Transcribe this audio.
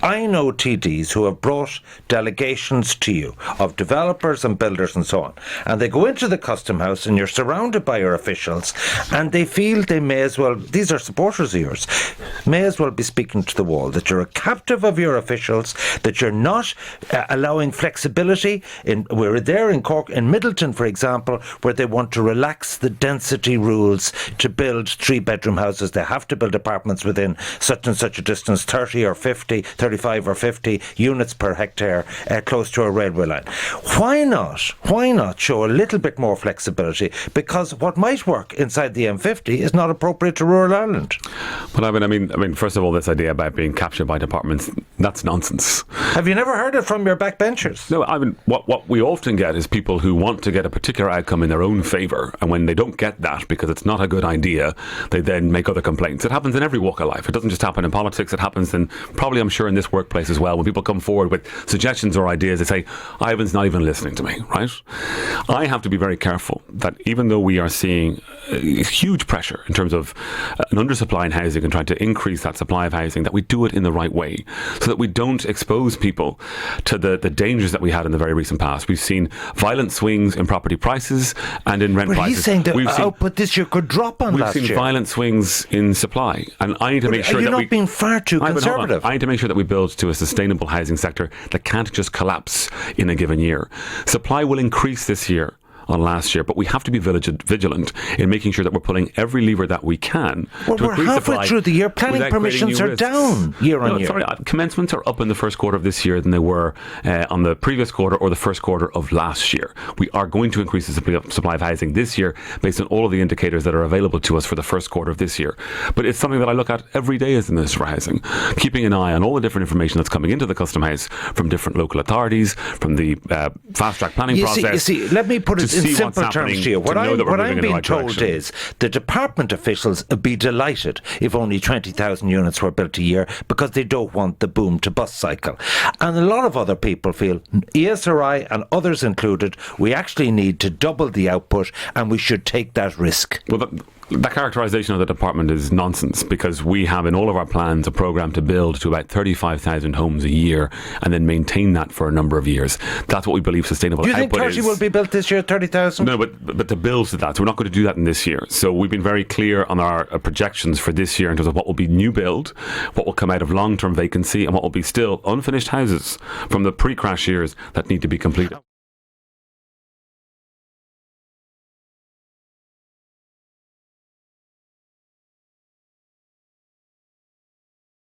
I know TDs who have brought delegations to you of developers and builders and so on, and they go into the Custom House and you're surrounded by your officials, and they feel they may as well, these are supporters of yours, may as well be speaking to the wall, that you're a captive of your officials, that you're not allowing flexibility. We're there in Cork, in Middleton, for example, where they want to relax the density rules to build 3-bedroom houses. They have to build apartments within such and such a distance, 30 or 50, 35 or 50 units per hectare, close to a railway line. Why not show a little bit more flexibility? Because what might work inside the M50 is not appropriate to rural Ireland. But I mean, first of all, this idea about being captured by departments, that's nonsense. Have you never heard it from your backbenchers? No, I mean, what we often get is people who want to get a particular outcome in their own favour, and when they don't get that because it's not a good idea, they then make other complaints. It happens in every walk of life. It doesn't just happen in politics. It happens in, probably I'm sure, in this workplace as well. When people come forward with suggestions or ideas, they say, Ivan's not even listening to me, right? I have to be very careful that even though we are seeing huge pressure in terms of an undersupply in housing and trying to increase that supply of housing, that we do it in the right way so that we don't expose people to the dangers that we had in the very recent past. We've seen violent swings in property prices and in rent prices. He's saying the output this year could drop on last year. We've seen violent swings in supply, and I need to make sure that you're not being far too conservative. I need to make sure that we build to a sustainable housing sector that can't just collapse in a given year. Supply will increase this year on last year, but we have to be vigilant in making sure that we're pulling every lever that we can to increase supply. We're halfway through the year. Planning permissions are down year on year. Sorry, commencements are up in the first quarter of this year than they were on the previous quarter or the first quarter of last year. We are going to increase the supply of housing this year based on all of the indicators that are available to us for the first quarter of this year. But it's something that I look at every day as the Minister for Housing, keeping an eye on all the different information that's coming into the Custom House from different local authorities, from the fast-track planning process. You see, let me put it in simple terms to you. What I'm being told is the department officials would be delighted if only 20,000 units were built a year because they don't want the boom to bust cycle. And a lot of other people feel, ESRI and others included, we actually need to double the output and we should take that risk. Well, that characterisation of the department is nonsense, because we have in all of our plans a programme to build to about 35,000 homes a year and then maintain that for a number of years. That's what we believe sustainable output is. Do you think 30 will be built this year, 30,000? No, but to build to that, so we're not going to do that in this year. So we've been very clear on our projections for this year in terms of what will be new build, what will come out of long-term vacancy, and what will be still unfinished houses from the pre-crash years that need to be completed.